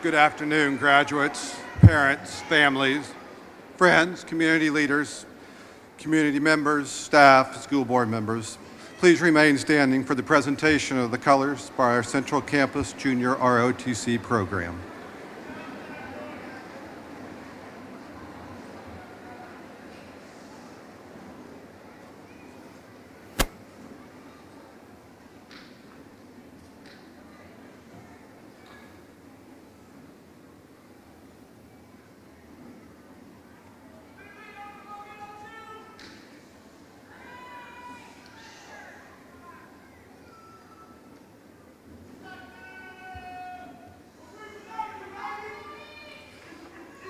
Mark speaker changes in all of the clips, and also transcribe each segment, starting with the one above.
Speaker 1: Good afternoon, graduates, parents, families, friends, community leaders, community members, staff, school board members. Please remain standing for the presentation of the colors by our Central Campus Junior ROTC program.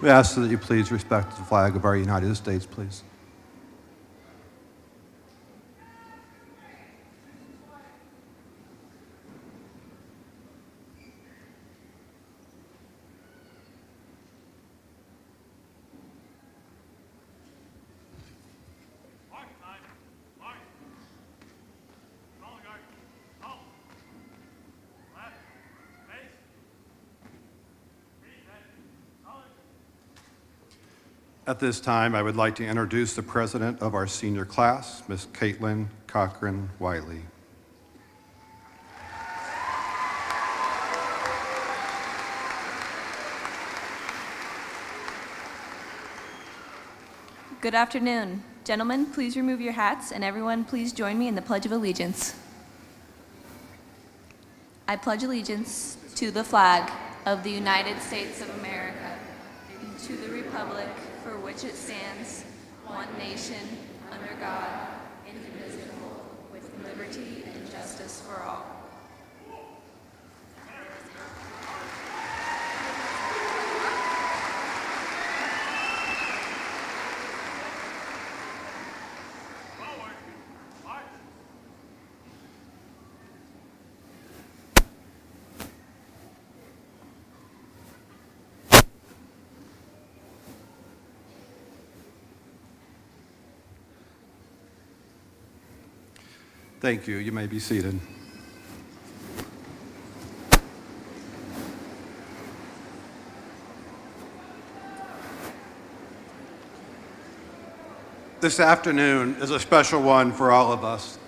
Speaker 1: We ask that you please respect the flag of our United States, please. At this time, I would like to introduce the president of our senior class, Ms. Caitlin Cochran-Wiley.
Speaker 2: Good afternoon. Gentlemen, please remove your hats, and everyone, please join me in the Pledge of Allegiance. I pledge allegiance to the flag of the United States of America and to the republic for which it stands, one nation, under God, indivisible, with liberty and justice for all.
Speaker 1: Thank you. You may be seated. This afternoon is a special one for all of us.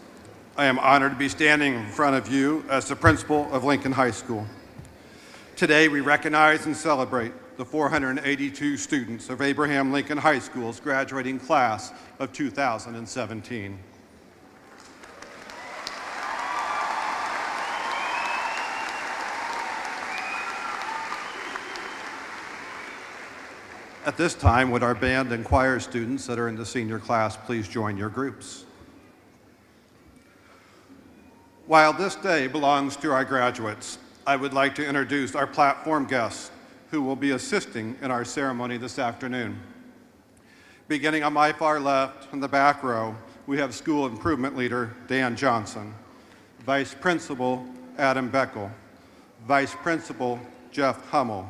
Speaker 1: I am honored to be standing in front of you as the principal of Lincoln High School. Today, we recognize and celebrate the 482 students of Abraham Lincoln High School's graduating class of 2017. At this time, would our band and choir students that are in the senior class please join your groups? While this day belongs to our graduates, I would like to introduce our platform guests who will be assisting in our ceremony this afternoon. Beginning on my far left in the back row, we have School Improvement Leader Dan Johnson, Vice Principal Adam Beckel, Vice Principal Jeff Hummel,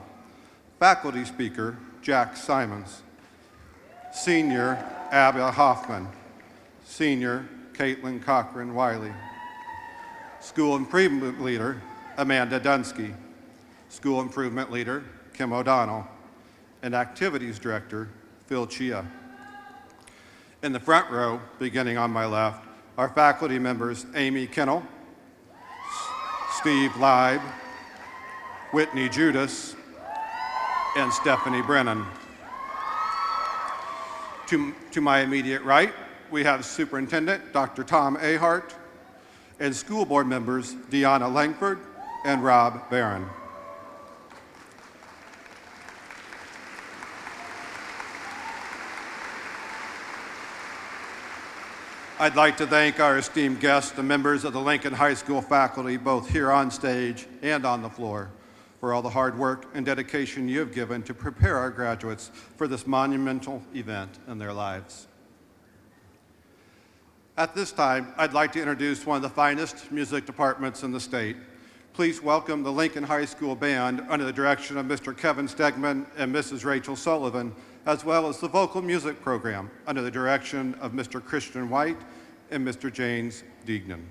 Speaker 1: Faculty Speaker Jack Simons, Senior Abba Hoffman, Senior Caitlin Cochran-Wiley, School Improvement Leader Amanda Dunsky, School Improvement Leader Kim O'Donnell, and Activities Director Phil Chia. In the front row, beginning on my left, are faculty members Amy Kennel, Steve Leib, Whitney Judas, and Stephanie Brennan. To my immediate right, we have Superintendent Dr. Tom Ahart and school board members Deanna Langford and Rob Barron. I'd like to thank our esteemed guests, the members of the Lincoln High School faculty, both here on stage and on the floor, for all the hard work and dedication you have given to prepare our graduates for this monumental event in their lives. At this time, I'd like to introduce one of the finest music departments in the state. Please welcome the Lincoln High School Band under the direction of Mr. Kevin Stegman and Mrs. Rachel Sullivan, as well as the vocal music program under the direction of Mr. Christian White and Mr. James Deignan.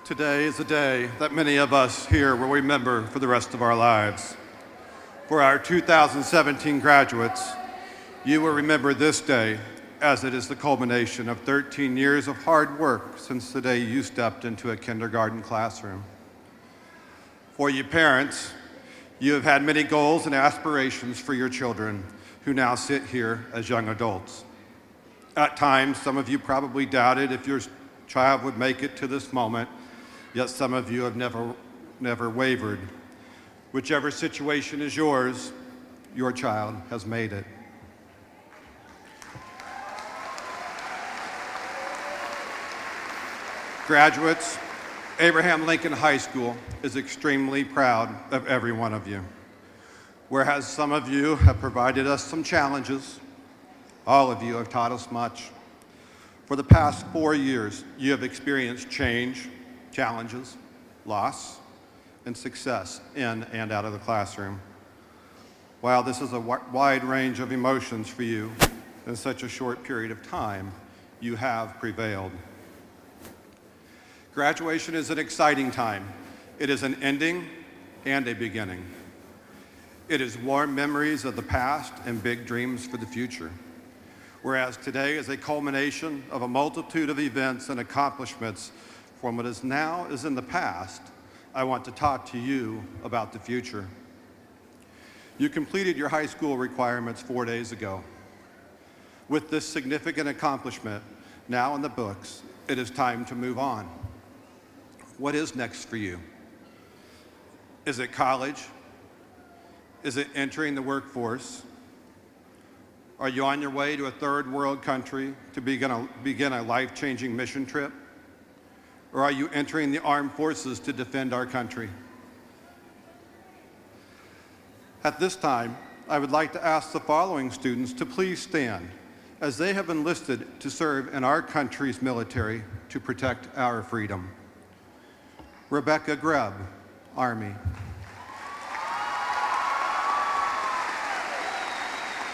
Speaker 1: Today is a day that many of us here will remember for the rest of our lives. For our 2017 graduates, you will remember this day as it is the culmination of 13 years of hard work since the day you stepped into a kindergarten classroom. For you parents, you have had many goals and aspirations for your children who now sit here as young adults. At times, some of you probably doubted if your child would make it to this moment, yet some of you have never wavered. Whichever situation is yours, your child has made it. Graduates, Abraham Lincoln High School is extremely proud of every one of you. Whereas some of you have provided us some challenges, all of you have taught us much. For the past 4 years, you have experienced change, challenges, loss, and success in and out of the classroom. While this is a wide range of emotions for you in such a short period of time, you have prevailed. Graduation is an exciting time. It is an ending and a beginning. It is warm memories of the past and big dreams for the future. Whereas today is a culmination of a multitude of events and accomplishments from what is now is in the past, I want to talk to you about the future. You completed your high school requirements 4 days ago. With this significant accomplishment now in the books, it is time to move on. What is next for you? Is it college? Is it entering the workforce? Are you on your way to a third world country to begin a life-changing mission trip? Or are you entering the armed forces to defend our country? At this time, I would like to ask the following students to please stand, as they have enlisted to serve in our country's military to protect our freedom. Rebecca Greb, Army.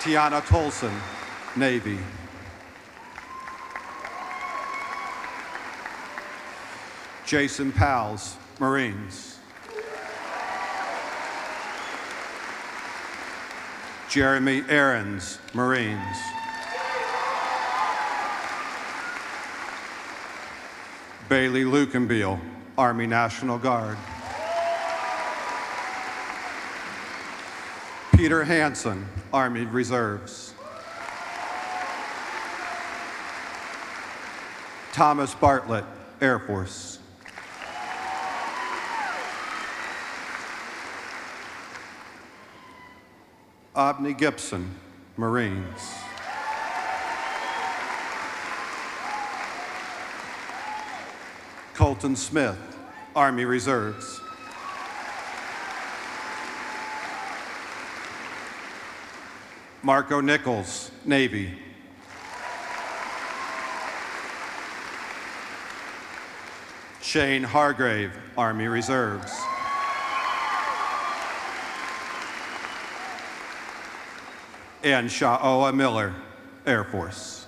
Speaker 1: Tiana Tolson, Navy. Jason Pals, Marines. Jeremy Aarons, Marines. Bailey Lukenbiel, Army National Guard. Peter Hansen, Army Reserves. Thomas Bartlett, Air Force. Obney Gibson, Marines. Colton Smith, Army Reserves. Marco Nichols, Navy. Shane Hargrave, Army Reserves. And Sha'oa Miller, Air Force.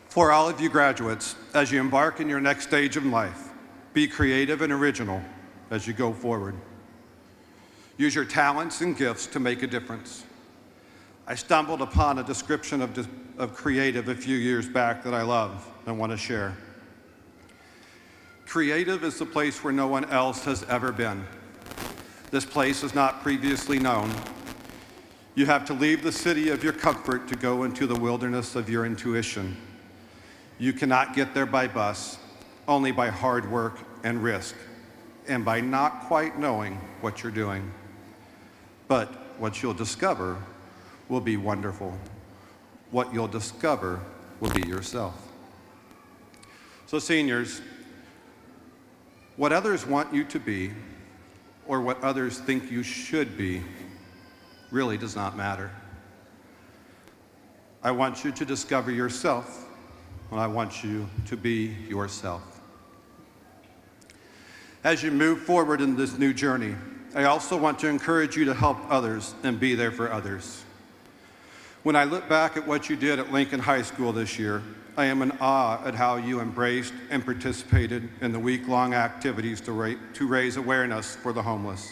Speaker 1: For all of you graduates, as you embark in your next stage of life, Be creative and original as you go forward. Use your talents and gifts to make a difference. I stumbled upon a description of creative a few years back that I love and want to share. Creative is the place where no one else has ever been. This place is not previously known. You have to leave the city of your comfort to go into the wilderness of your intuition. You cannot get there by bus, only by hard work and risk, and by not quite knowing what you're doing. But what you'll discover will be wonderful. What you'll discover will be yourself. So seniors, what others want you to be, or what others think you should be, really does not matter. I want you to discover yourself, and I want you to be yourself. As you move forward in this new journey, I also want to encourage you to help others and be there for others. When I look back at what you did at Lincoln High School this year, I am in awe at how you embraced and participated in the week-long activities to raise awareness for the homeless.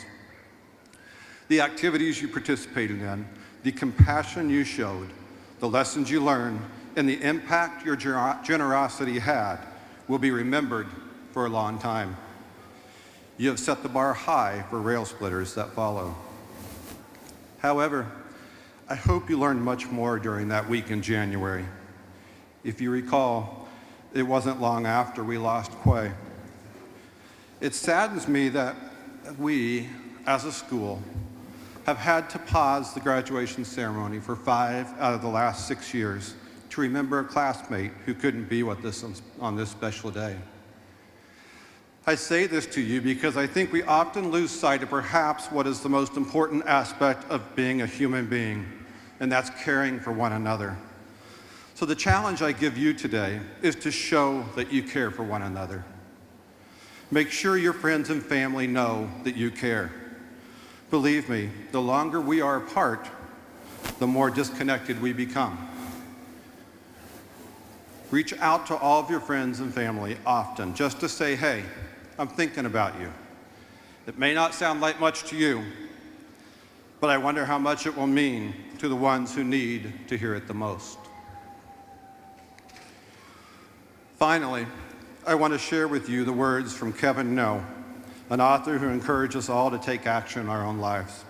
Speaker 1: The activities you participated in, the compassion you showed, the lessons you learned, and the impact your generosity had will be remembered for a long time. You have set the bar high for rail splitters that follow. However, I hope you learned much more during that week in January. If you recall, it wasn't long after we lost Quay. It saddens me that we, as a school, have had to pause the graduation ceremony for 5 out of the last 6 years to remember a classmate who couldn't be with us on this special day. I say this to you because I think we often lose sight of perhaps what is the most important aspect of being a human being, and that's caring for one another. So the challenge I give you today is to show that you care for one another. Make sure your friends and family know that you care. Believe me, the longer we are apart, the more disconnected we become. Reach out to all of your friends and family often just to say, hey, I'm thinking about you. It may not sound like much to you, but I wonder how much it will mean to the ones who need to hear it the most. Finally, I want to share with you the words from Kevin No, an author who encourages us all to take action in our own lives.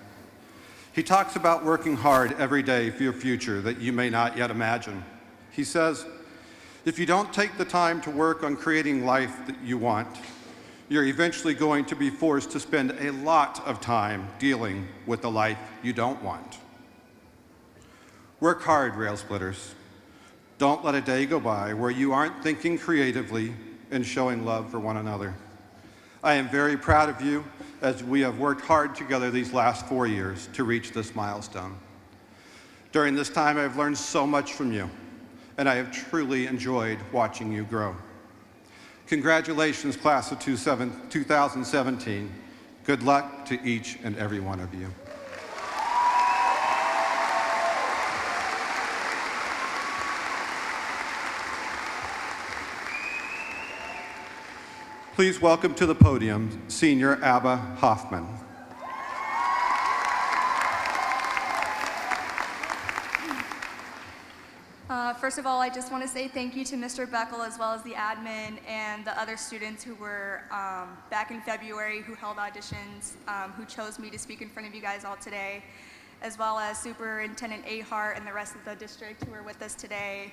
Speaker 1: He talks about working hard every day for your future that you may not yet imagine. He says, if you don't take the time to work on creating life that you want, you're eventually going to be forced to spend a lot of time dealing with the life you don't want. Work hard, rail splitters. Don't let a day go by where you aren't thinking creatively and showing love for one another. I am very proud of you as we have worked hard together these last 4 years to reach this milestone. During this time, I've learned so much from you, and I have truly enjoyed watching you grow. Congratulations, class of 2017. Good luck to each and every one of you. Please welcome to the podium Senior Abba Hoffman.
Speaker 3: First of all, I just want to say thank you to Mr. Beckel as well as the admin and the other students who were back in February who held auditions, who chose me to speak in front of you guys all today, as well as Superintendent Ahart and the rest of the district who are with us today,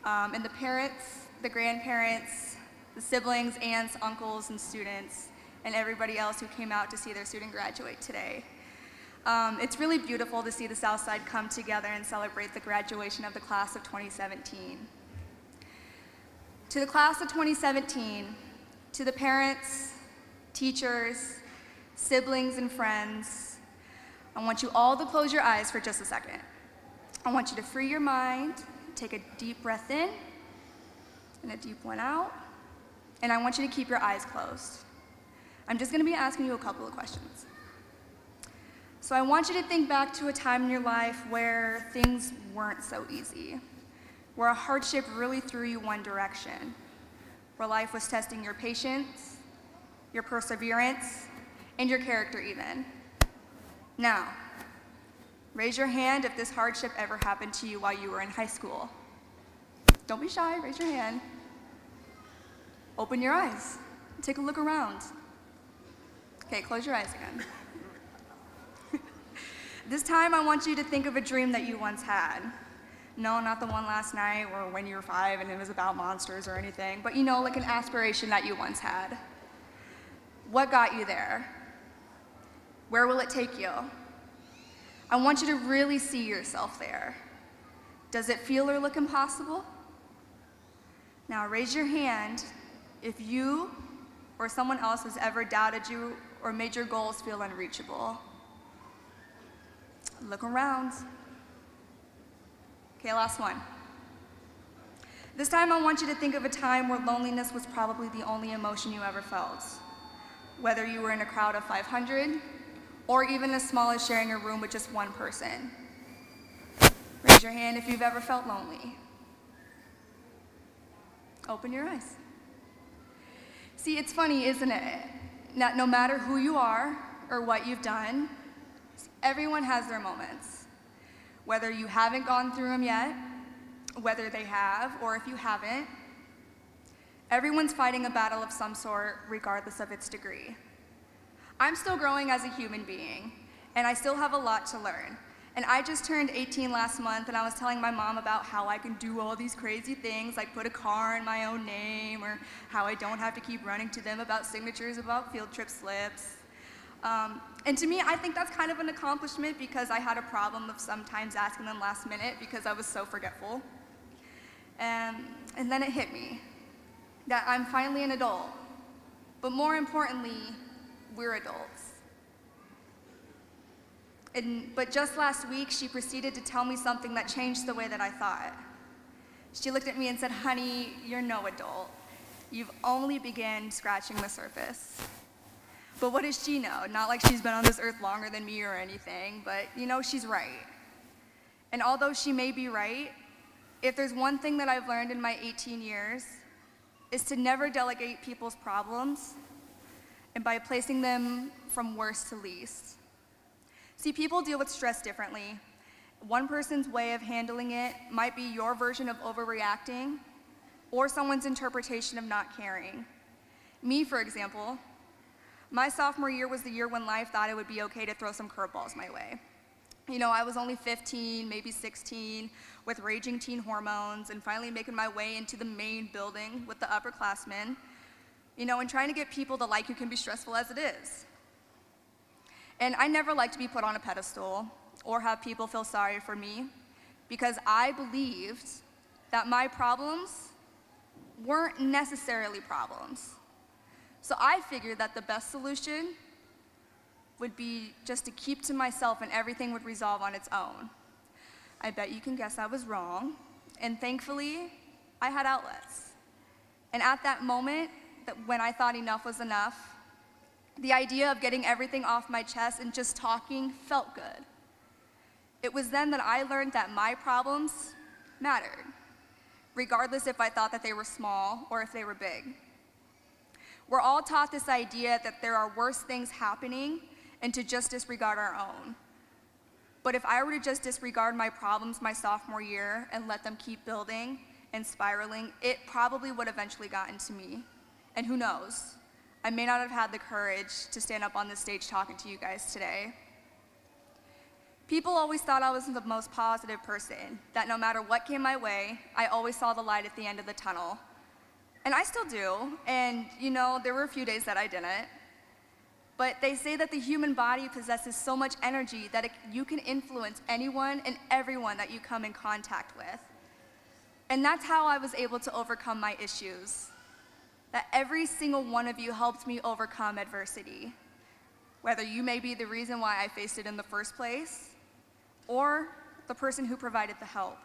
Speaker 3: and the parents, the grandparents, the siblings, aunts, uncles, and students, and everybody else who came out to see their student graduate today. It's really beautiful to see the South Side come together and celebrate the graduation of the class of 2017. To the class of 2017, to the parents, teachers, siblings, and friends, I want you all to close your eyes for just a second. I want you to free your mind, take a deep breath in, and a deep one out, and I want you to keep your eyes closed. I'm just going to be asking you a couple of questions. So I want you to think back to a time in your life where things weren't so easy, where a hardship really threw you one direction, where life was testing your patience, your perseverance, and your character even. Now, raise your hand if this hardship ever happened to you while you were in high school. Don't be shy, raise your hand. Open your eyes, take a look around. Okay, close your eyes again. This time I want you to think of a dream that you once had. No, not the one last night or when you were 5 and it was about monsters or anything, but like an aspiration that you once had. What got you there? Where will it take you? I want you to really see yourself there. Does it feel or look impossible? Now raise your hand if you or someone else has ever doubted you or made your goals feel unreachable. Look around. Okay, last one. This time I want you to think of a time where loneliness was probably the only emotion you ever felt. Whether you were in a crowd of 500, or even as small as sharing a room with just one person. Raise your hand if you've ever felt lonely. Open your eyes. See, it's funny, isn't it? That no matter who you are or what you've done, everyone has their moments. Whether you haven't gone through them yet, whether they have, or if you haven't, everyone's fighting a battle of some sort, regardless of its degree. I'm still growing as a human being, and I still have a lot to learn. And I just turned 18 last month, and I was telling my mom about how I can do all these crazy things, like put a car in my own name, or how I don't have to keep running to them about signatures about field trip slips. And to me, I think that's kind of an accomplishment because I had a problem of sometimes asking them last minute because I was so forgetful. And then it hit me that I'm finally an adult, but more importantly, we're adults. But just last week, she proceeded to tell me something that changed the way that I thought. She looked at me and said, "Honey, you're no adult. You've only begun scratching the surface." But what does she know? Not like she's been on this earth longer than me or anything, but she's right. And although she may be right, if there's one thing that I've learned in my 18 years, is to never delegate people's problems, and by placing them from worst to least. See, people deal with stress differently. One person's way of handling it might be your version of overreacting, or someone's interpretation of not caring. Me, for example, my sophomore year was the year when life thought it would be okay to throw some curveballs my way. I was only 15, maybe 16, with raging teen hormones, and finally making my way into the main building with the upperclassmen, and trying to get people to like you can be stressful as it is. And I never liked to be put on a pedestal or have people feel sorry for me because I believed that my problems weren't necessarily problems. So I figured that the best solution would be just to keep to myself and everything would resolve on its own. I bet you can guess I was wrong, and thankfully, I had outlets. And at that moment, when I thought enough was enough, the idea of getting everything off my chest and just talking felt good. It was then that I learned that my problems mattered, regardless if I thought that they were small or if they were big. We're all taught this idea that there are worse things happening and to just disregard our own. But if I were to just disregard my problems my sophomore year and let them keep building and spiraling, it probably would eventually gotten to me. And who knows? I may not have had the courage to stand up on this stage talking to you guys today. People always thought I was the most positive person, that no matter what came my way, I always saw the light at the end of the tunnel. And I still do, and there were a few days that I didn't. But they say that the human body possesses so much energy that you can influence anyone and everyone that you come in contact with. And that's how I was able to overcome my issues. That every single one of you helped me overcome adversity. Whether you may be the reason why I faced it in the first place, or the person who provided the help.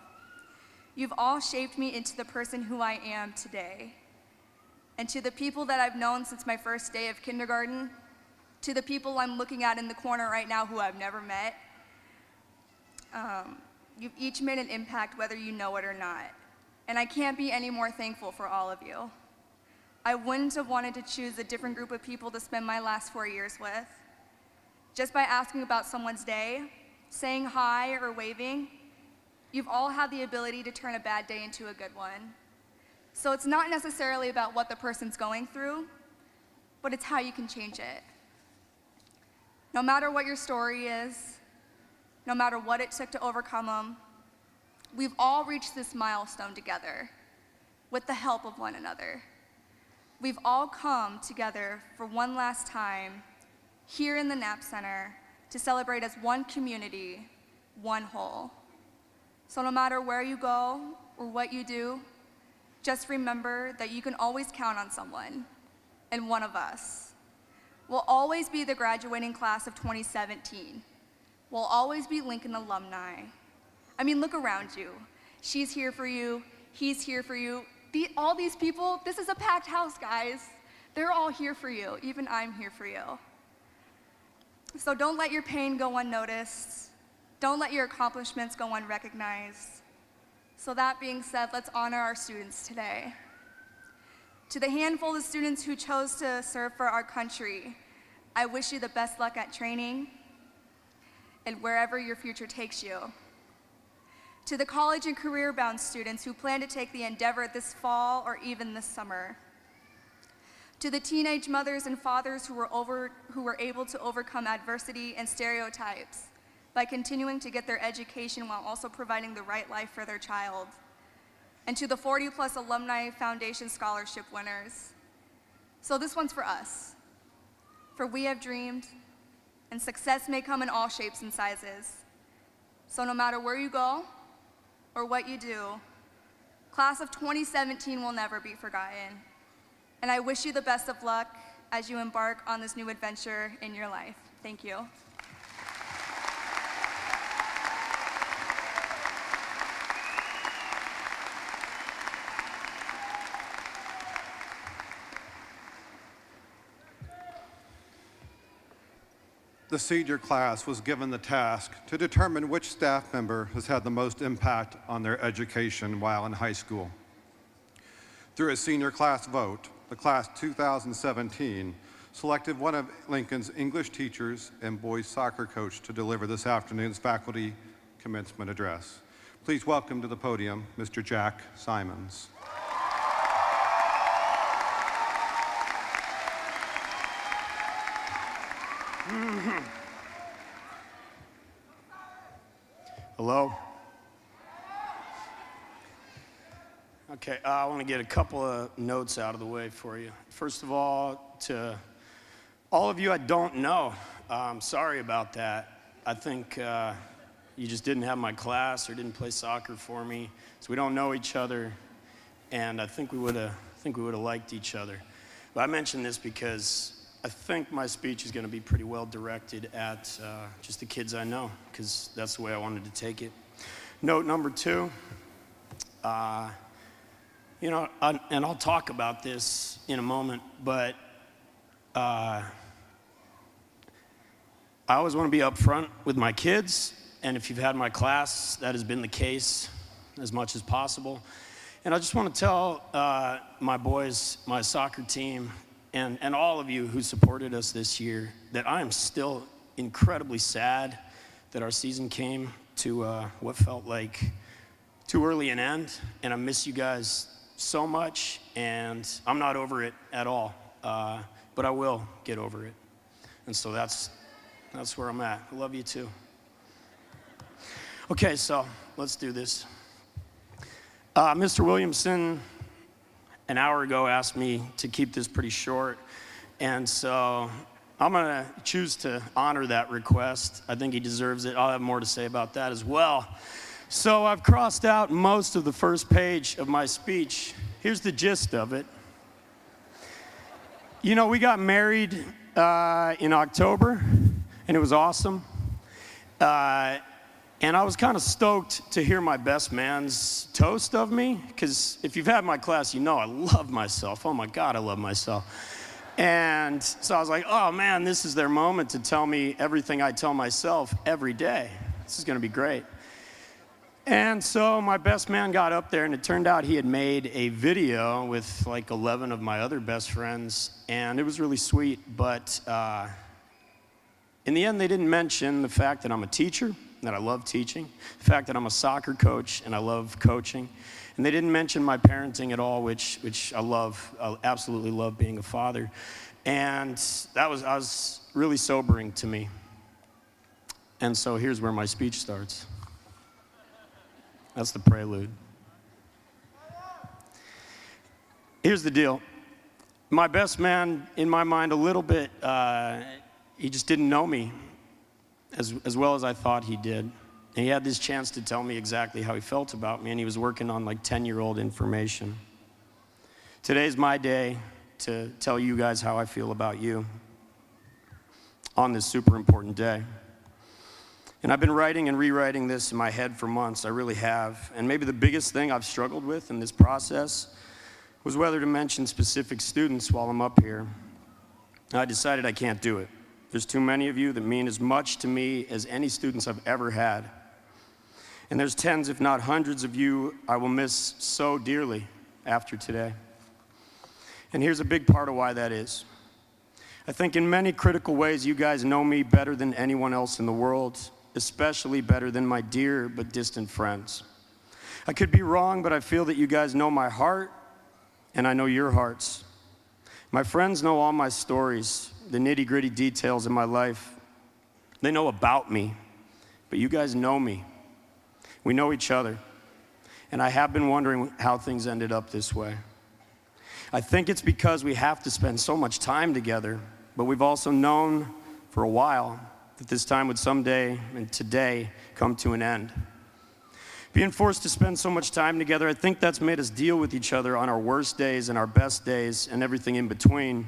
Speaker 3: You've all shaped me into the person who I am today. And to the people that I've known since my first day of kindergarten, to the people I'm looking at in the corner right now who I've never met, you've each made an impact whether you know it or not. And I can't be any more thankful for all of you. I wouldn't have wanted to choose a different group of people to spend my last 4 years with. Just by asking about someone's day, saying hi or waving, you've all had the ability to turn a bad day into a good one. So it's not necessarily about what the person's going through, but it's how you can change it. No matter what your story is, no matter what it took to overcome them, we've all reached this milestone together with the help of one another. We've all come together for one last time here in the Knapp Center to celebrate as one community, one whole. So no matter where you go or what you do, just remember that you can always count on someone, and one of us. We'll always be the graduating class of 2017. We'll always be Lincoln alumni. I mean, look around you. She's here for you, he's here for you. All these people, this is a packed house, guys. They're all here for you, even I'm here for you. So don't let your pain go unnoticed. Don't let your accomplishments go unrecognized. So that being said, let's honor our students today. To the handful of students who chose to serve for our country, I wish you the best luck at training and wherever your future takes you. To the college and career-bound students who plan to take the endeavor this fall or even this summer. To the teenage mothers and fathers who were able to overcome adversity and stereotypes by continuing to get their education while also providing the right life for their child. And to the 40+ Alumni Foundation Scholarship winners. So this one's for us. For we have dreamed, and success may come in all shapes and sizes. So no matter where you go or what you do, class of 2017 will never be forgotten. And I wish you the best of luck as you embark on this new adventure in your life. Thank you.
Speaker 1: The senior class was given the task to determine which staff member has had the most impact on their education while in high school. Through a senior class vote, the class 2017 selected one of Lincoln's English teachers and boys soccer coach to deliver this afternoon's faculty commencement address. Please welcome to the podium Mr. Jack Simons.
Speaker 4: Hello? Okay, I want to get a couple of notes out of the way for you. First of all, to all of you I don't know, I'm sorry about that. I think you just didn't have my class or didn't play soccer for me, so we don't know each other, and I think we would have liked each other. But I mention this because I think my speech is going to be pretty well directed at just the kids I know, because that's the way I wanted to take it. Note number 2, and I'll talk about this in a moment, but I always want to be upfront with my kids, and if you've had my class, that has been the case as much as possible. And I just want to tell my boys, my soccer team, and all of you who supported us this year, that I am still incredibly sad that our season came to what felt like too early an end, and I miss you guys so much, and I'm not over it at all, but I will get over it. And so that's where I'm at. I love you too. Okay, so let's do this. Mr. Williamson, an hour ago, asked me to keep this pretty short, and so I'm going to choose to honor that request. I think he deserves it. I'll have more to say about that as well. So I've crossed out most of the first page of my speech. Here's the gist of it. You know, we got married in October, and it was awesome. And I was kind of stoked to hear my best man's toast of me, because if you've had my class, you know I love myself. Oh my God, I love myself. And so I was like, oh man, this is their moment to tell me everything I tell myself every day. This is gonna be great. And so my best man got up there, and it turned out he had made a video with like 11 of my other best friends, and it was really sweet. But in the end, they didn't mention the fact that I'm a teacher, that I love teaching, the fact that I'm a soccer coach and I love coaching, and they didn't mention my parenting at all, which I love. I absolutely love being a father, and that was really sobering to me. And so here's where my speech starts. That's the prelude. Here's the deal. My best man, in my mind, a little bit, he just didn't know me as well as I thought he did. And he had this chance to tell me exactly how he felt about me, and he was working on like 10-year-old information. Today's my day to tell you guys how I feel about you on this super important day. And I've been writing and rewriting this in my head for months, I really have. And maybe the biggest thing I've struggled with in this process was whether to mention specific students while I'm up here. I decided I can't do it. There's too many of you that mean as much to me as any students I've ever had. And there's tens, if not hundreds of you I will miss so dearly after today. And here's a big part of why that is. I think in many critical ways, you guys know me better than anyone else in the world, especially better than my dear but distant friends. I could be wrong, but I feel that you guys know my heart, and I know your hearts. My friends know all my stories, the nitty-gritty details in my life. They know about me, but you guys know me. We know each other, and I have been wondering how things ended up this way. I think it's because we have to spend so much time together, but we've also known for a while that this time would someday and today come to an end. Being forced to spend so much time together, I think that's made us deal with each other on our worst days and our best days and everything in between.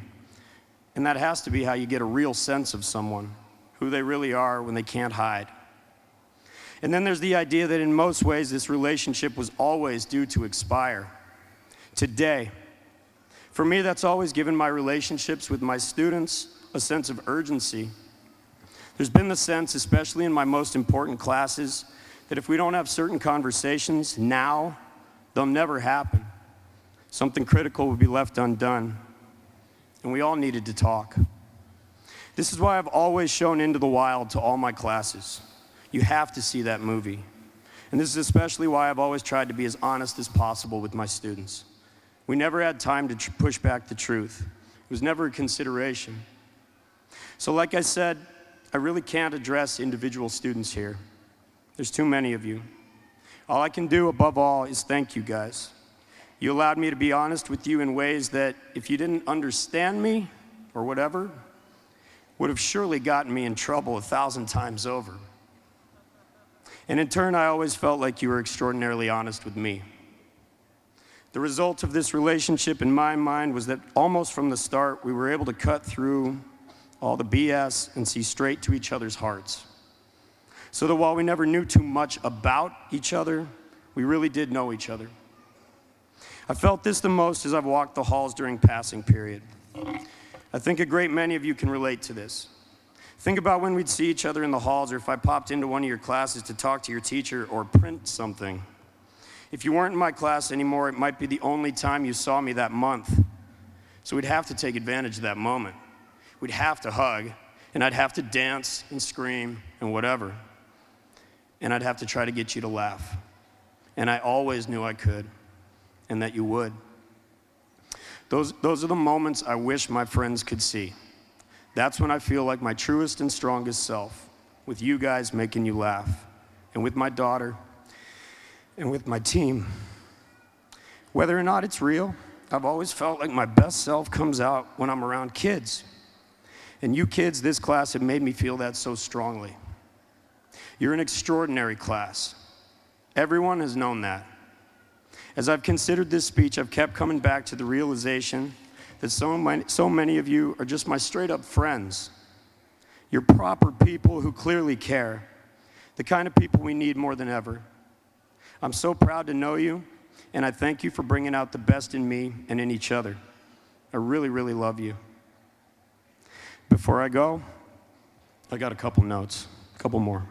Speaker 4: And that has to be how you get a real sense of someone, who they really are when they can't hide. And then there's the idea that in most ways this relationship was always due to expire. Today. For me, that's always given my relationships with my students a sense of urgency. There's been the sense, especially in my most important classes, that if we don't have certain conversations now, they'll never happen. Something critical will be left undone. And we all needed to talk. This is why I've always shown Into the Wild to all my classes. You have to see that movie. And this is especially why I've always tried to be as honest as possible with my students. We never had time to push back the truth. It was never a consideration. So like I said, I really can't address individual students here. There's too many of you. All I can do above all is thank you guys. You allowed me to be honest with you in ways that if you didn't understand me or whatever, would have surely gotten me in trouble 1,000 times over. And in turn, I always felt like you were extraordinarily honest with me. The result of this relationship in my mind was that almost from the start, we were able to cut through all the BS and see straight to each other's hearts. So that while we never knew too much about each other, we really did know each other. I felt this the most as I've walked the halls during passing period. I think a great many of you can relate to this. Think about when we'd see each other in the halls, or if I popped into one of your classes to talk to your teacher or print something. If you weren't in my class anymore, it might be the only time you saw me that month. So we'd have to take advantage of that moment. We'd have to hug, and I'd have to dance and scream and whatever. And I'd have to try to get you to laugh. And I always knew I could, and that you would. Those are the moments I wish my friends could see. That's when I feel like my truest and strongest self, with you guys making you laugh, and with my daughter, and with my team. Whether or not it's real, I've always felt like my best self comes out when I'm around kids. And you kids, this class, have made me feel that so strongly. You're an extraordinary class. Everyone has known that. As I've considered this speech, I've kept coming back to the realization that so many of you are just my straight-up friends. You're proper people who clearly care, the kind of people we need more than ever. I'm so proud to know you, and I thank you for bringing out the best in me and in each other. I really, really love you. Before I go, I got a couple notes, a couple more.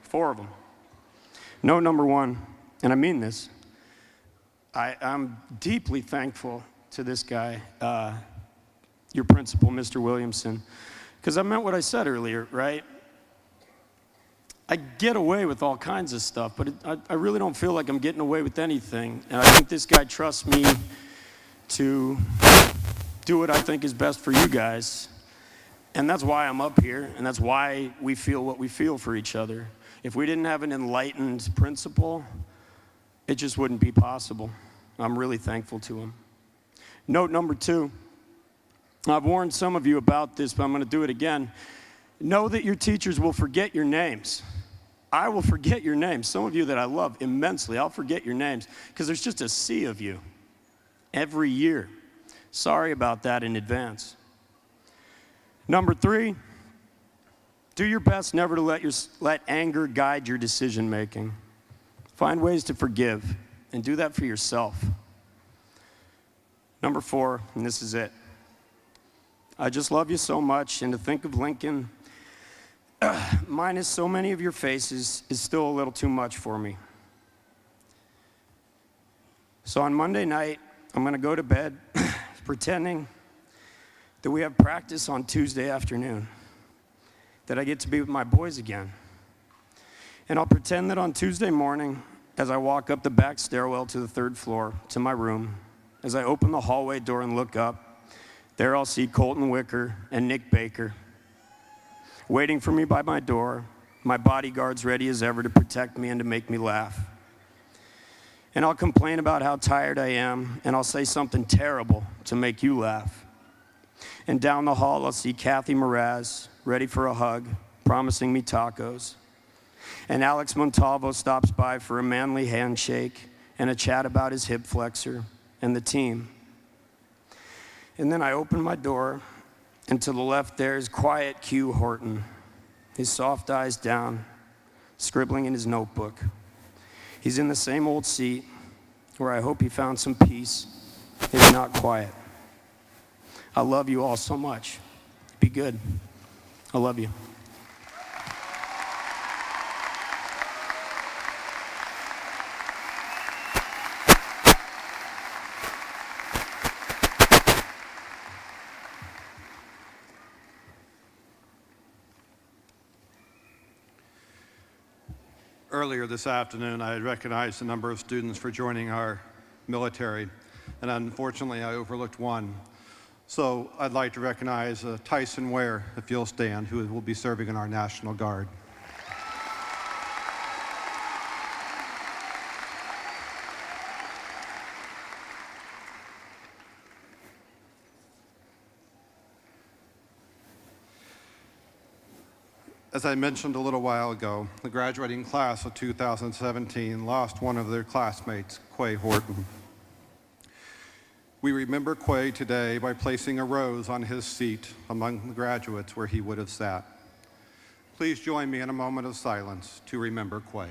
Speaker 4: 4 of them. Note number one, and I mean this, I'm deeply thankful to this guy, your principal, Mr. Williamson, because I meant what I said earlier, right? I get away with all kinds of stuff, but I really don't feel like I'm getting away with anything. And I think this guy trusts me to do what I think is best for you guys. And that's why I'm up here, and that's why we feel what we feel for each other. If we didn't have an enlightened principal, it just wouldn't be possible. I'm really thankful to him. Note number two, I've warned some of you about this, but I'm going to do it again. Know that your teachers will forget your names. I will forget your names. Some of you that I love immensely, I'll forget your names because there's just a sea of you every year. Sorry about that in advance. Number three, do your best never to let anger guide your decision making. Find ways to forgive and do that for yourself. Number four, and this is it. I just love you so much, and to think of Lincoln minus so many of your faces is still a little too much for me. So on Monday night, I'm going to go to bed pretending that we have practice on Tuesday afternoon, that I get to be with my boys again. And I'll pretend that on Tuesday morning, as I walk up the back stairwell to the 3rd floor to my room, as I open the hallway door and look up, there I'll see Colton Wicker and Nick Baker waiting for me by my door, my bodyguards ready as ever to protect me and to make me laugh. And I'll complain about how tired I am, and I'll say something terrible to make you laugh. And down the hall, I'll see Kathy Mraz, ready for a hug, promising me tacos. And Alex Montalvo stops by for a manly handshake and a chat about his hip flexor and the team. And then I open my door, and to the left there is quiet Q Horton, his soft eyes down, scribbling in his notebook. He's in the same old seat where I hope he found some peace, if not quiet. I love you all so much. Be good. I love you.
Speaker 1: Earlier this afternoon, I had recognized a number of students for joining our military, and unfortunately, I overlooked one. So I'd like to recognize Tyson Ware, if you'll stand, who will be serving in our National Guard. As I mentioned a little while ago, the graduating class of 2017 lost one of their classmates, Quay Horton. We remember Quay today by placing a rose on his seat among the graduates where he would have sat. Please join me in a moment of silence to remember Quay.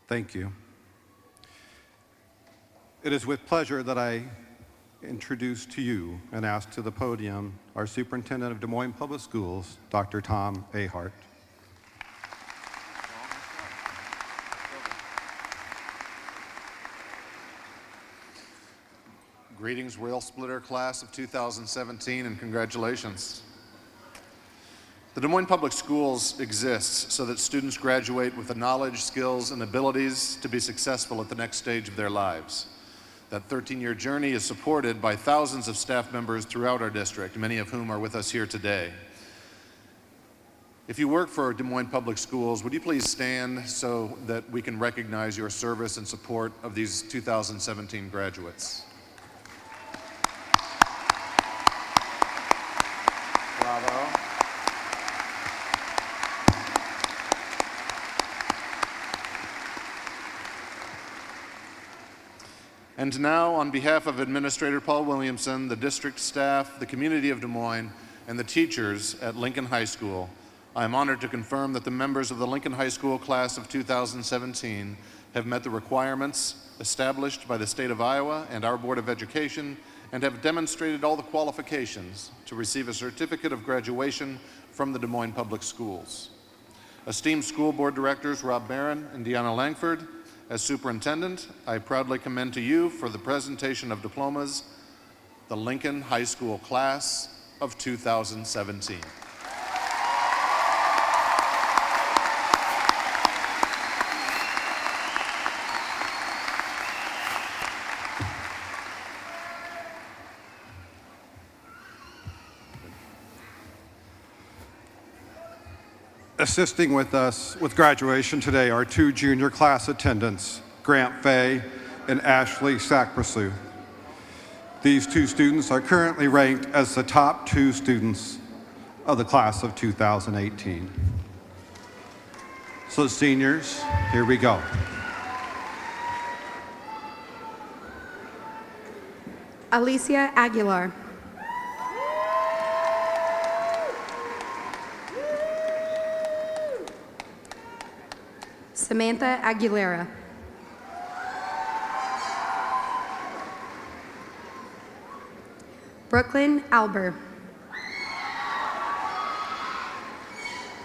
Speaker 1: Thank you. It is with pleasure that I introduce to you and ask to the podium our Superintendent of Des Moines Public Schools, Dr. Tom Ahart.
Speaker 5: Greetings, Rail Splitter class of 2017, and congratulations. The Des Moines Public Schools exists so that students graduate with the knowledge, skills, and abilities to be successful at the next stage of their lives. That 13-year journey is supported by thousands of staff members throughout our district, many of whom are with us here today. If you work for Des Moines Public Schools, would you please stand so that we can recognize your service and support of these 2017 graduates? Bravo. And now, on behalf of Administrator Paul Williamson, the district staff, the community of Des Moines, and the teachers at Lincoln High School, I am honored to confirm that the members of the Lincoln High School class of 2017 have met the requirements established by the state of Iowa and our Board of Education and have demonstrated all the qualifications to receive a certificate of graduation from the Des Moines Public Schools. Esteemed school board directors Rob Barron and Deanna Langford, as superintendent, I proudly commend to you for the presentation of diplomas the Lincoln High School class of 2017.
Speaker 1: Assisting with us with graduation today are two junior class attendants, Grant Fay and Ashley Sackpursu. These two students are currently ranked as the top two students of the class of 2018. So seniors, here we go.
Speaker 6: Alicia Aguilar. Samantha Aguilera. Brooklyn Alber.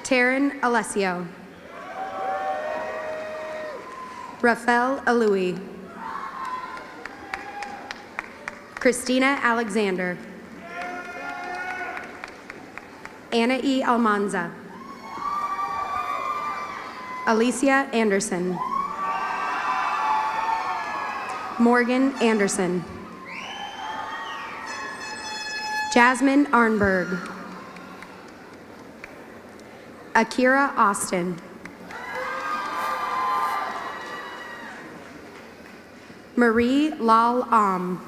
Speaker 6: Taryn Alessio. Rafael Alui. Christina Alexander. Anna E. Almanza. Alicia Anderson. Morgan Anderson. Jasmine Arnberg. Akira Austin. Marie Lal Am.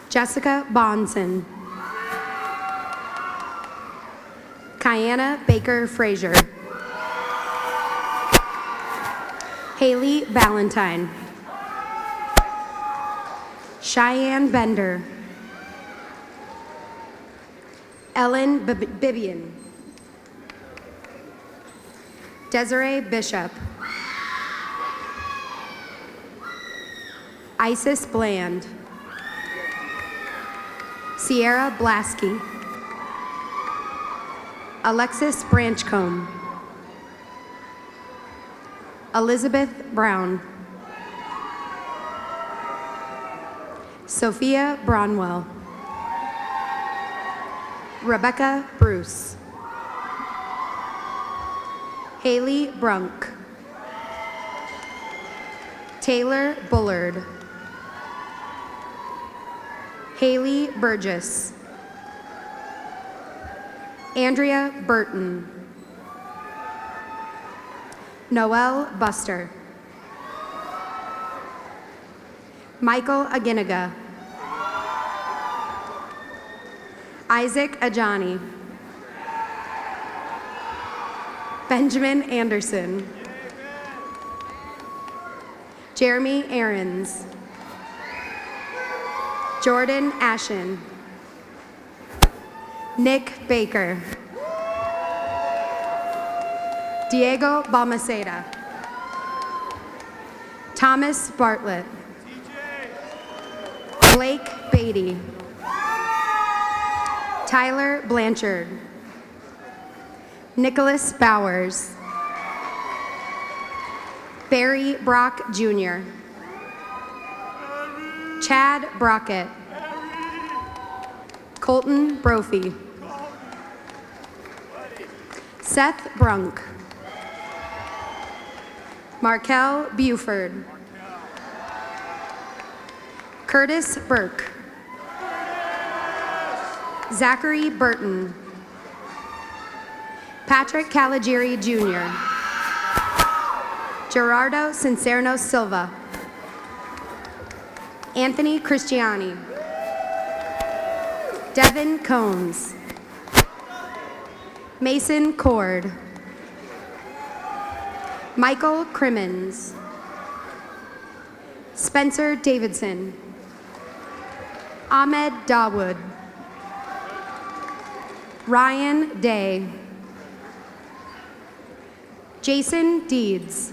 Speaker 6: Jessica Bonson. Kiana Baker Frazier. Haley Valentine. Cheyenne Bender. Ellen Bibian. Desiree Bishop. Isis Bland. Sierra Blasky. Alexis Branchcombe. Elizabeth Brown. Sophia Bronwell. Rebecca Bruce. Haley Brunk. Taylor Bullard. Haley Burgess. Andrea Burton. Noelle Buster. Michael Aginaga. Isaac Ajani. Benjamin Anderson. Jeremy Aarons. Jordan Ashen. Nick Baker. Diego Balmaceda. Thomas Bartlett. Blake Beatty. Tyler Blanchard. Nicholas Bowers. Barry Brock Jr. Chad Brockett. Colton Brophy. Seth Brunk. Markel Buford. Curtis Burke. Zachary Burton. Patrick Caligieri Jr. Gerardo Sincerno Silva. Anthony Cristiani. Devin Combs. Mason Cord. Michael Crimmins. Spencer Davidson. Ahmed Dawood. Ryan Day. Jason Deeds.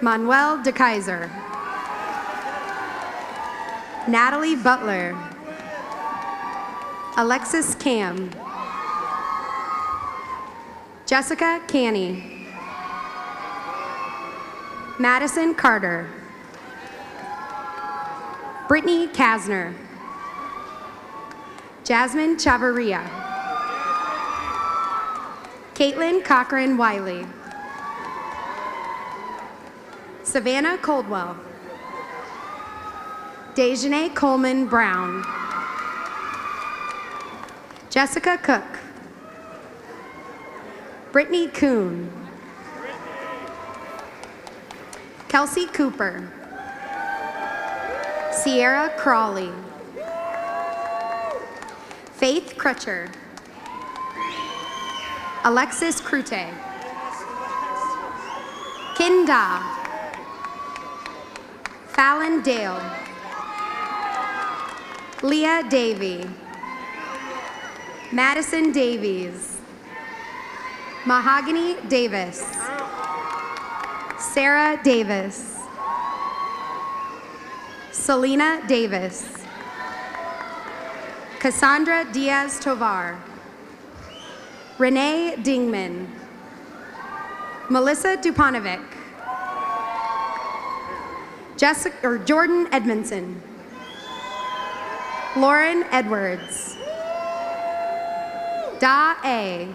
Speaker 6: Manuel De Kaiser. Natalie Butler. Alexis Cam. Jessica Canny. Madison Carter. Brittany Kasner. Jasmine Chavarria. Caitlin Cochran Wiley. Savannah Coldwell. Dejanay Coleman Brown. Jessica Cook. Brittany Kuhn. Kelsey Cooper. Sierra Crawley. Faith Crutcher. Alexis Crute. Kinda. Fallon Dale. Leah Davey. Madison Davies. Mahogany Davis. Sarah Davis. Selena Davis. Cassandra Diaz Tovar. Renee Dingman. Melissa Dupanovic. Jordan Edmondson. Lauren Edwards. Da A.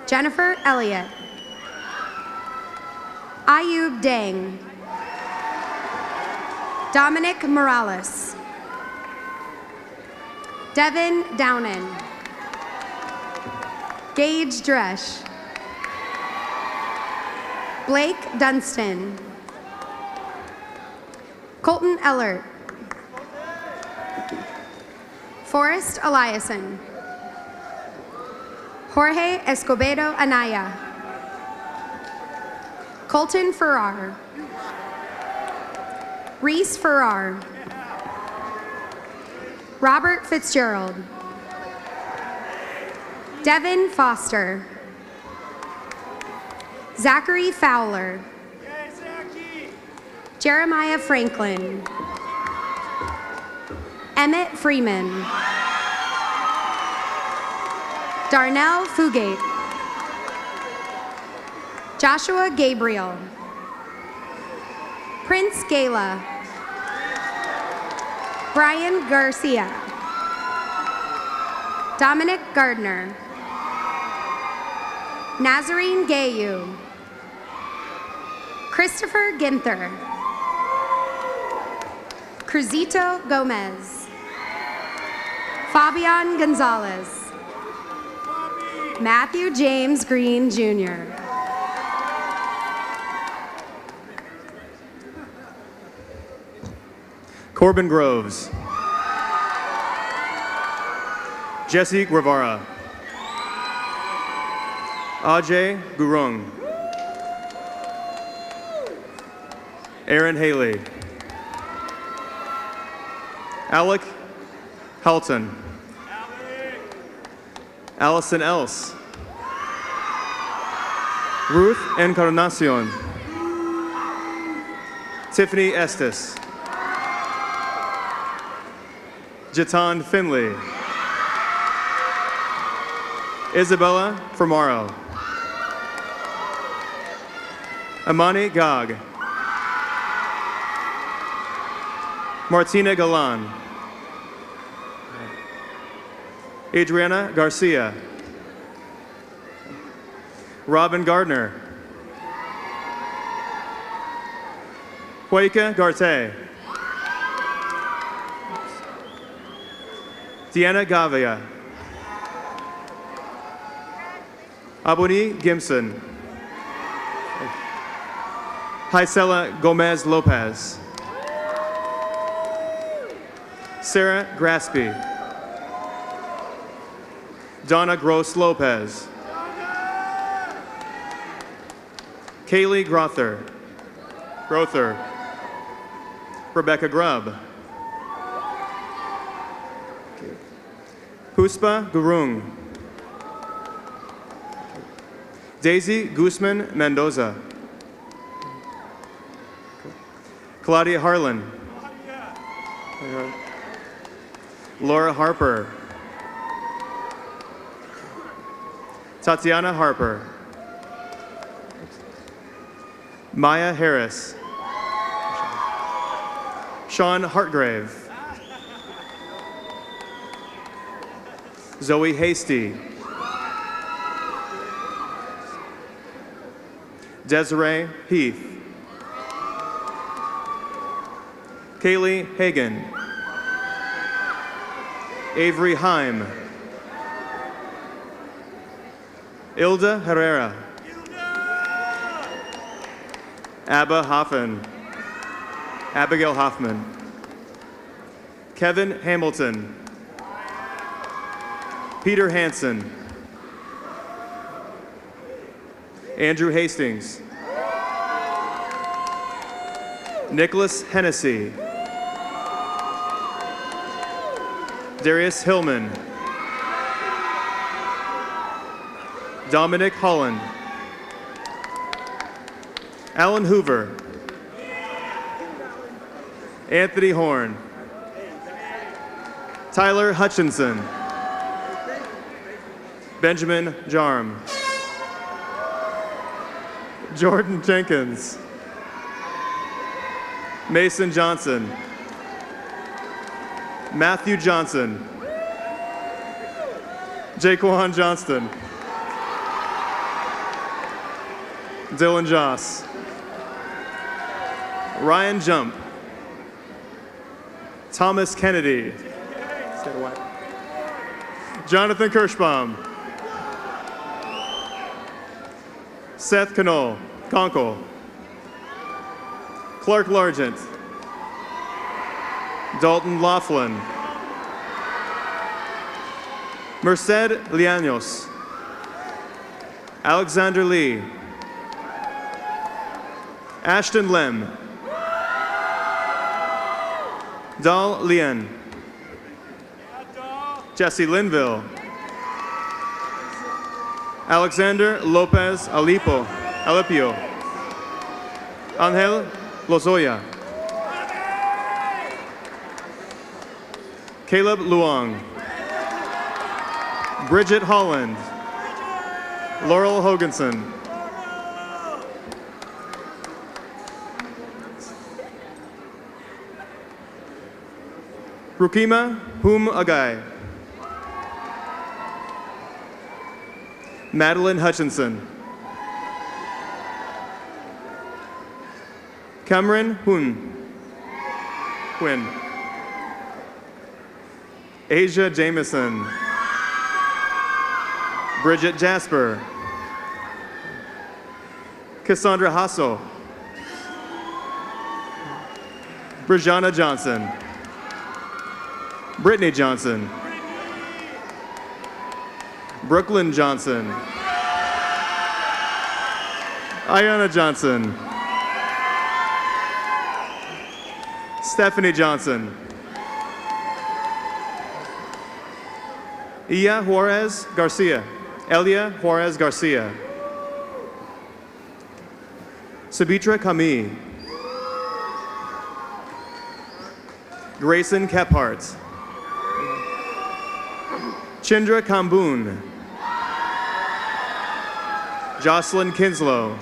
Speaker 6: Jennifer Elliott. Ayub Dang. Dominic Morales. Devin Downen. Gage Dresch. Blake Dunstan. Colton Ellert. Forrest Eliason. Jorge Escobedo Anaya. Colton Farrar. Reese Farrar. Robert Fitzgerald. Devin Foster. Zachary Fowler. Jeremiah Franklin. Emmett Freeman. Darnell Fugate. Joshua Gabriel. Prince Gala. Brian Garcia. Dominic Gardner. Nazarene Gayu. Christopher Ginther. Cruzito Gomez. Fabian Gonzalez. Matthew James Green, Jr.
Speaker 7: Corbin Groves. Jesse Guevara. Ajay Gurung. Aaron Haley. Alec Halton. Allison Else. Ruth Encarnacion. Tiffany Estes. Jatan Finley. Isabella Fermaro. Amani Gog. Martina Galan. Adriana Garcia. Robin Gardner. Hueca Garte. Deanna Gavia. Abuni Gimson. Hisela Gomez Lopez. Sarah Graspy. Donna Gross Lopez. Kaylee Grother. Rebecca Grubb. Puspa Gurung. Daisy Guzman Mendoza. Claudia Harlan. Laura Harper. Tatiana Harper. Maya Harris. Sean Hartgrave. Zoe Hasty. Desiree Heath. Kaylee Hagan. Avery Heim. Ilda Herrera. Abba Hoffman. Abigail Hoffman. Kevin Hamilton. Peter Hansen. Andrew Hastings. Nicholas Hennessy. Darius Hillman. Dominic Holland. Alan Hoover. Anthony Horn. Tyler Hutchinson. Benjamin Jarm. Jordan Jenkins. Mason Johnson. Matthew Johnson. Jaquan Johnston. Dylan Joss. Ryan Jump. Thomas Kennedy. Jonathan Kirschbaum. Seth Knoll. Conkle. Clark Largent. Dalton Laughlin. Merced Lianos. Alexander Lee. Ashton Lem. Dal Lien. Jesse Linville. Alexander Lopez Alipio. Angel Lozoya. Caleb Luong. Bridget Holland. Laurel Hoganson. Rukima Hum Agai. Madeline Hutchinson. Cameron Quinn. Asia Jameson. Bridget Jasper. Cassandra Hasso. Brijana Johnson. Brittany Johnson. Brooklyn Johnson. Ayana Johnson. Stephanie Johnson. Elia Juarez Garcia. Sabitra Kami. Grayson Kephart. Chindra Kamboon. Jocelyn Kinslow.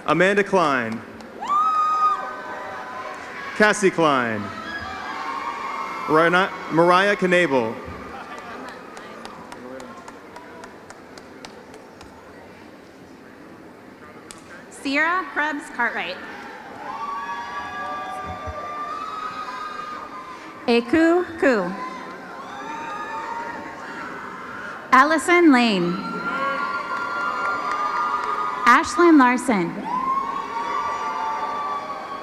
Speaker 7: Amanda Klein. Cassie Klein. Mariah Knabel.
Speaker 8: Sierra Krebs Cartwright. Eku Ku. Allison Lane. Ashlyn Larson.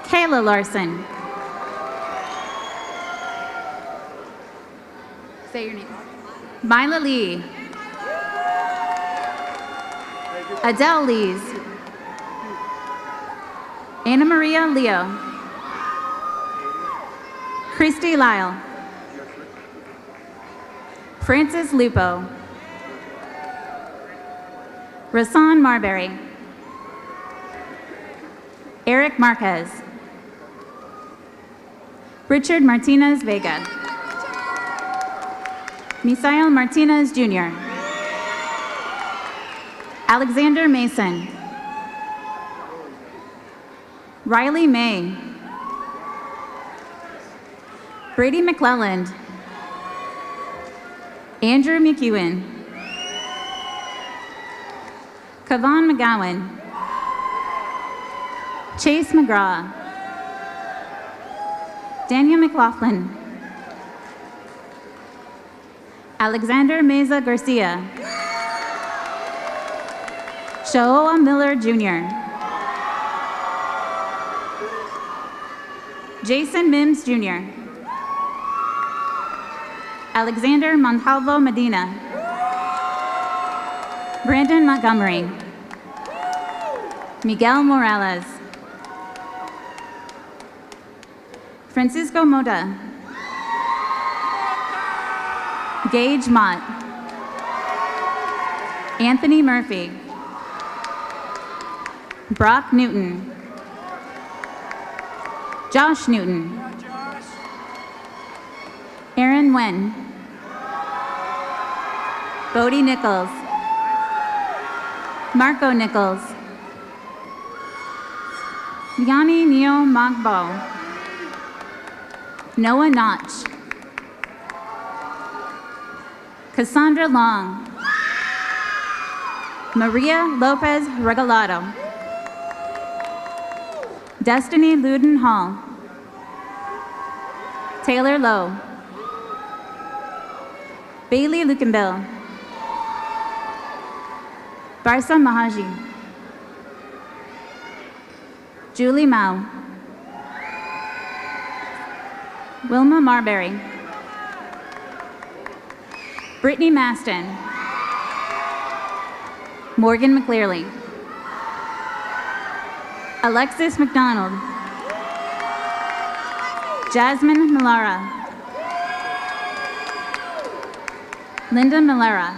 Speaker 8: Kayla Larson. Say your name. Mila Lee. Adele Lees. Anna Maria Leo. Christy Lyle. Francis Lupo. Rasan Marbury. Eric Marquez. Richard Martinez Vega. Misael Martinez Jr. Alexander Mason. Riley May. Brady McClelland. Andrew McEwen. Kavan McGowan. Chase McGraw. Daniel McLaughlin. Alexander Meza Garcia. Shoa Miller Jr. Jason Mims Jr. Alexander Montalvo Medina. Brandon Montgomery. Miguel Morales. Francisco Mota. Gage Mott. Anthony Murphy. Brock Newton. Josh Newton. Aaron Wen. Bodie Nichols. Marco Nichols. Yanni Neo Magbo. Noah Notch. Cassandra Long. Maria Lopez Regalado. Destiny Luden Hall. Taylor Lowe. Bailey Lukenbill. Barsa Mahaji. Julie Mao. Wilma Marbury. Brittany Maston. Morgan McClearly. Alexis McDonald. Jasmine Millara. Linda Millara.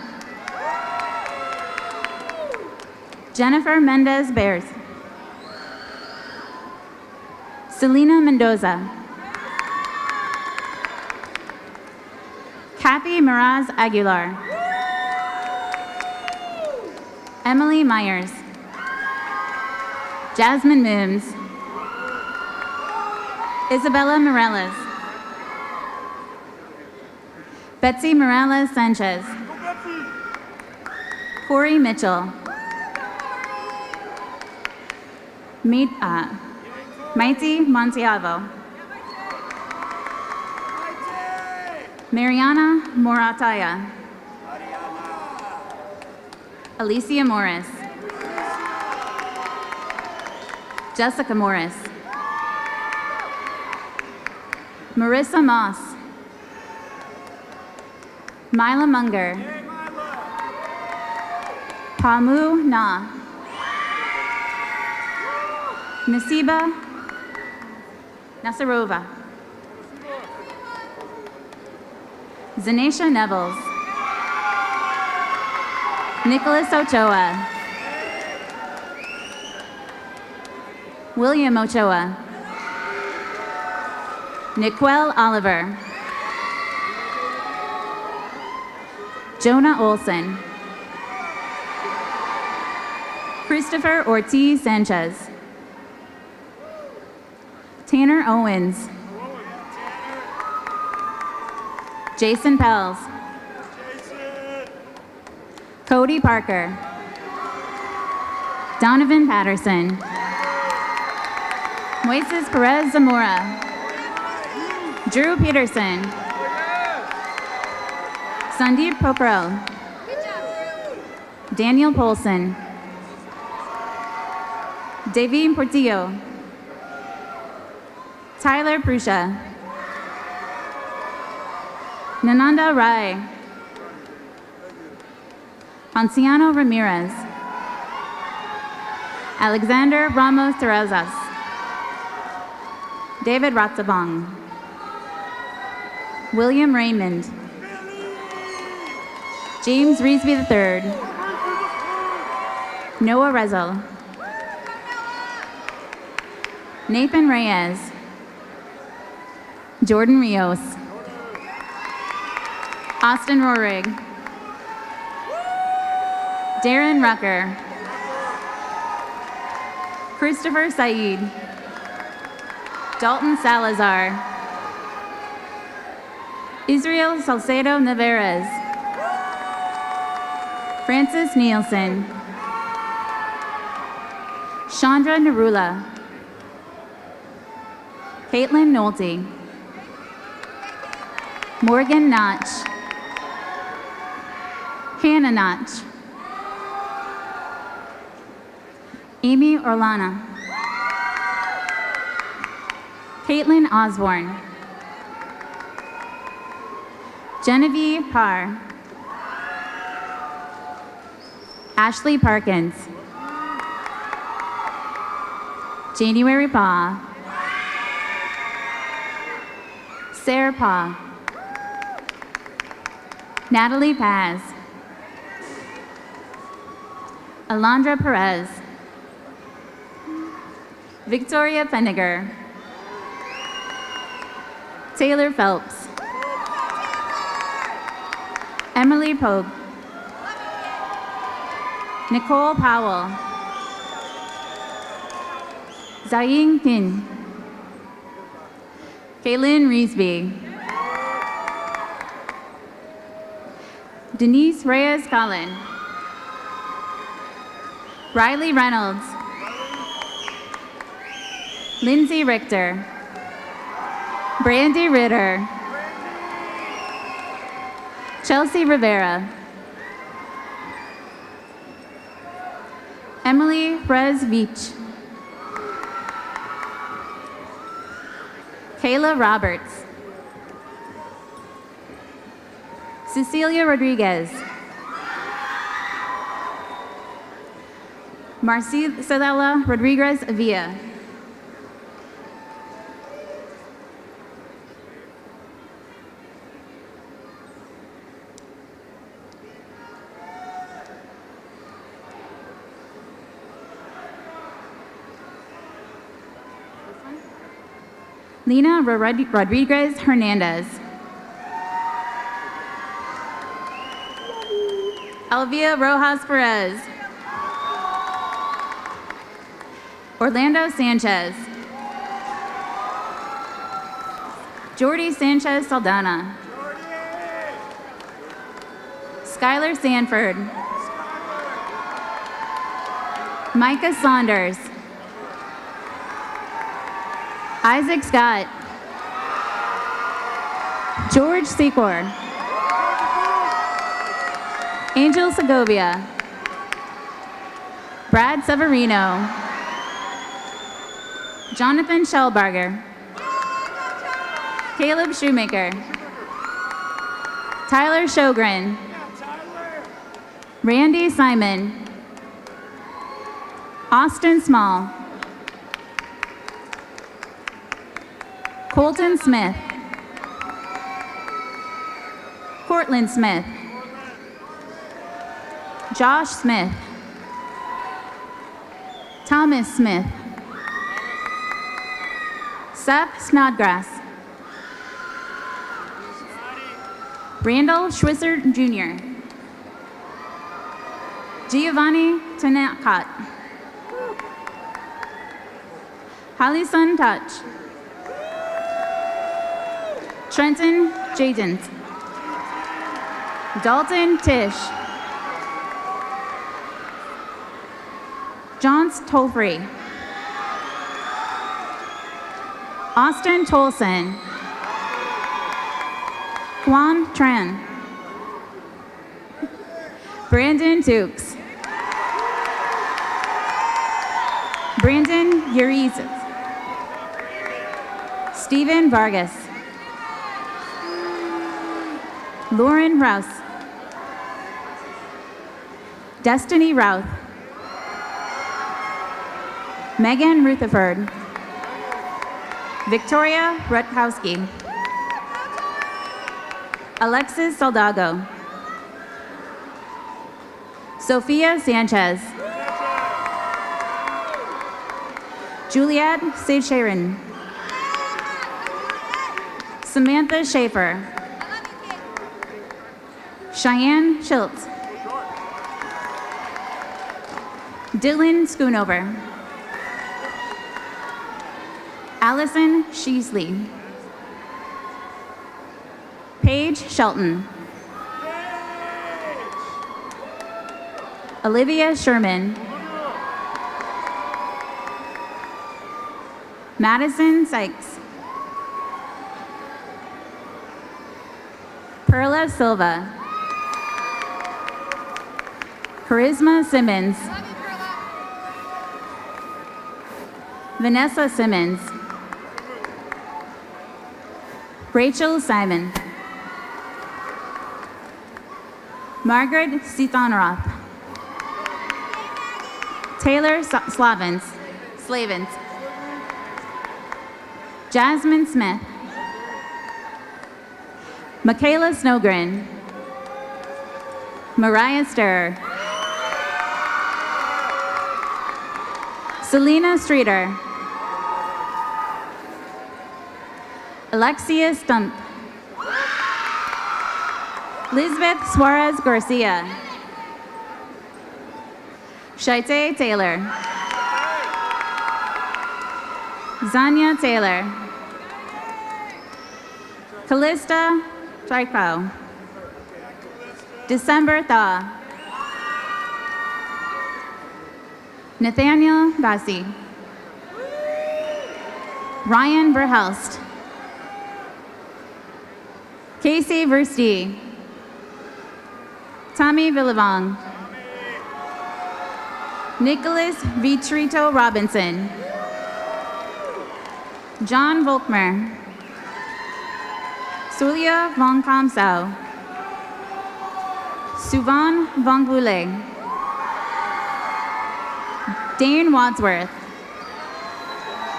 Speaker 8: Jennifer Mendez Bears. Selena Mendoza. Kathy Miraz Aguilar. Emily Myers. Jasmine Mims. Isabella Morales. Betsy Morales Sanchez. Corey Mitchell. Maite Montiavo. Mariana Morataya. Alicia Morris. Jessica Morris. Marissa Moss. Mila Munger. Pamu Na. Nasiba Nasarova. Zanesha Nevels. Nicholas Ochoa. William Ochoa. Niquel Oliver. Jonah Olson. Christopher Ortiz Sanchez. Tanner Owens. Jason Pels. Cody Parker. Donovan Patterson. Moises Perez Zamora. Drew Peterson. Sandeep Pokrel. Daniel Polson. Davy Portillo. Tyler Prusha. Nananda Rai. Ponciano Ramirez. Alexander Ramos Terrazas. David Ratzabong. William Raymond. James Reesby III. Noah Rezel. Nathan Reyes. Jordan Rios. Austin Rohrig. Darren Rucker. Christopher Said. Dalton Salazar. Israel Salcedo Navarez. Francis Nielsen. Chandra Narula. Caitlin Nolte. Morgan Notch. Hannah Notch. Amy Orlana. Caitlin Osborne. Genevieve Parr. Ashley Parkins. January Paw. Sarah Paw. Natalie Paz. Alondra Perez. Victoria Penniger. Taylor Phelps. Emily Pope. Nicole Powell. Zaying Pin. Kaylin Reesby. Denise Reyes Collin. Riley Reynolds. Lindsay Richter. Brandy Ritter. Chelsea Rivera. Emily Rez Veach. Kayla Roberts. Cecilia Rodriguez. Marcela Rodriguez Avia. Lina Rodriguez Hernandez. Elvia Rojas Perez. Orlando Sanchez. Jordy Sanchez Saldana. Skylar Sanford. Micah Saunders. Isaac Scott. George Secor. Angel Segovia. Brad Severino. Jonathan Schellbarger. Caleb Shoemaker. Tyler Shogren. Randy Simon. Austin Small. Colton Smith. Cortland Smith. Josh Smith. Thomas Smith. Seth Snodgrass. Randall Schwisser Jr. Giovanni Tanakot. Hallison Touch. Trenton Jadens. Dalton Tish. Johns Tolfree. Austin Tolson. Quan Tran. Brandon Dukes. Brandon Uriz. Stephen Vargas. Lauren Rouse. Destiny Routh. Megan Rutherford. Victoria Rutkowski. Alexis Saldago. Sophia Sanchez. Juliet Seycheren. Samantha Schaefer. Cheyenne Schultz. Dylan Schoonover. Allison Sheasley. Paige Shelton. Olivia Sherman. Madison Sykes. Perla Silva. Charisma Simmons. Vanessa Simmons. Rachel Simon. Margaret Seathonroth. Taylor Slavins. Jasmine Smith. Michaela Snowgren. Mariah Sturr. Selena Streeter. Alexia Stump. Lisbeth Suarez Garcia. Shaite Taylor. Zanya Taylor. Callista Tricao. December Thaw. Nathaniel Bassi. Ryan Verhelst. Casey Verstee. Tommy Villavong. Nicholas Vitrito Robinson. John Volkmer. Sulia Von Kamsau. Suvan Von Boule. Dane Wadsworth.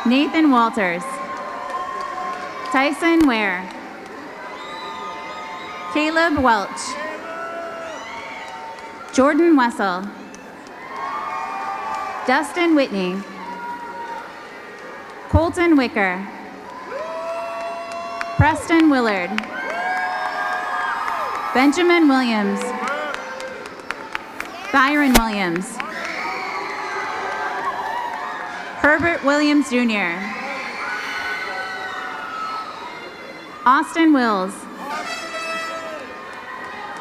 Speaker 8: Nathan Walters. Tyson Ware. Caleb Welch. Jordan Wessel. Dustin Whitney. Colton Wicker. Preston Willard. Benjamin Williams. Byron Williams. Herbert Williams Jr. Austin Wills.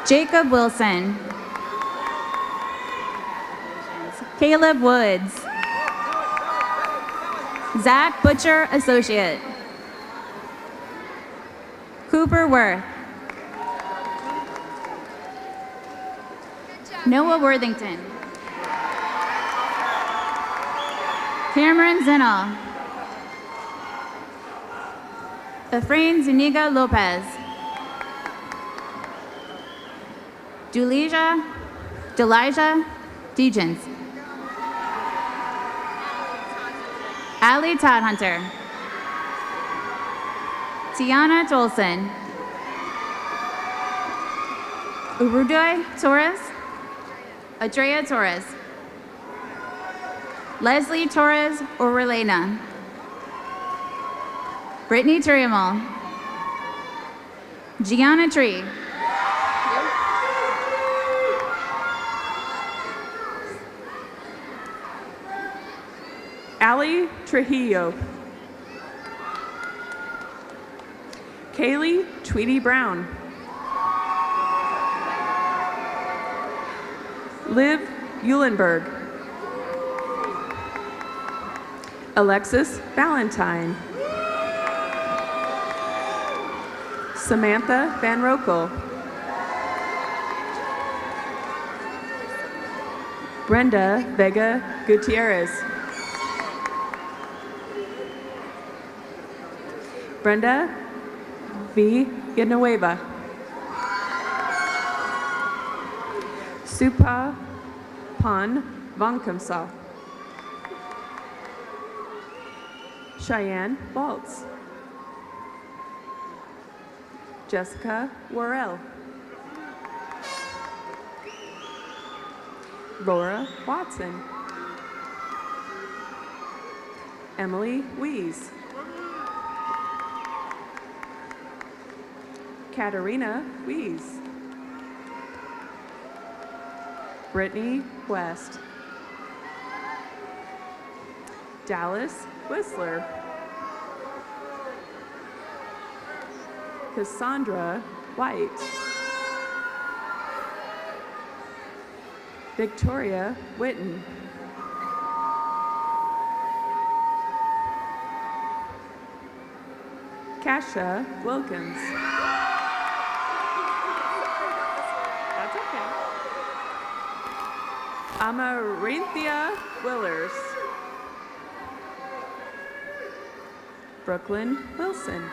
Speaker 8: Jacob Wilson. Caleb Woods. Zach Butcher, Associate. Cooper Worth. Noah Worthington. Cameron Zinal. Efrain Zuniga Lopez. Delija Degens. Ali Todd Hunter. Tiana Tolson. Urudoy Torres. Adrea Torres. Leslie Torres Orelena. Brittany Turiamal. Gianna Tree.
Speaker 9: Ali Trujillo. Kaylee Tweedy Brown. Liv Eulenberg. Alexis Valentine. Samantha Van Rokel. Brenda Vega Gutierrez. Brenda V. Villanueva. Supa Pan Vankamsa. Cheyenne Baltz. Jessica Worrell. Laura Watson. Emily Wees. Katarina Wees. Brittany West. Dallas Whistler. Cassandra White. Victoria Witten. Kasha Wilkins. That's okay. Amarinthia Willers. Brooklyn Wilson.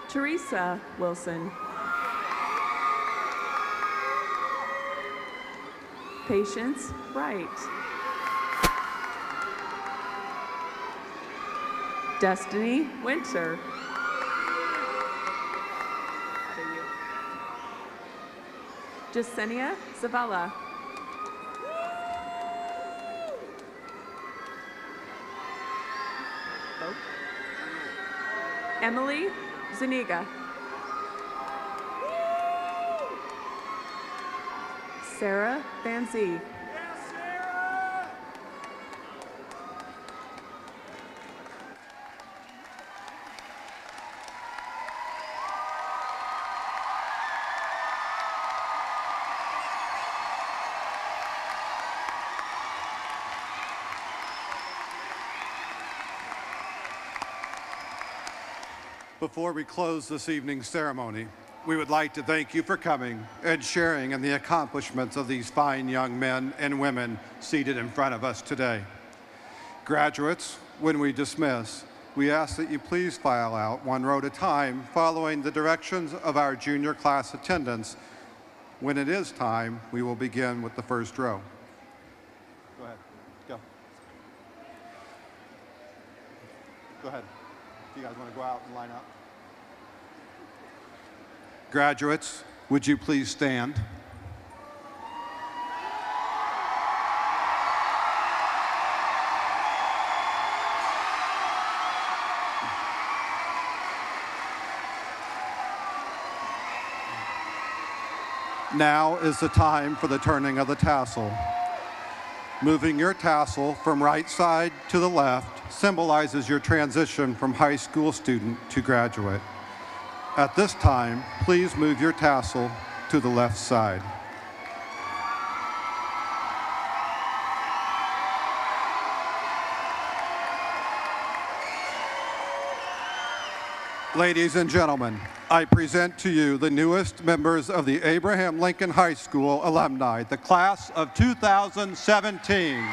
Speaker 9: Teresa Wilson. Patience Wright. Destiny Winter. Jasenia Zavala. Emily Zuniga. Sarah Van Zee.
Speaker 1: Before we close this evening's ceremony, we would like to thank you for coming and sharing in the accomplishments of these fine young men and women seated in front of us today. Graduates, when we dismiss, we ask that you please file out one row at a time following the directions of our junior class attendants. When it is time, we will begin with the first row. Go ahead. Go. Go ahead. If you guys want to go out and line up. Graduates, would you please stand? Now is the time for the turning of the tassel. Moving your tassel from right side to the left symbolizes your transition from high school student to graduate. At this time, please move your tassel to the left side. Ladies and gentlemen, I present to you the newest members of the Abraham Lincoln High School alumni, the class of 2017.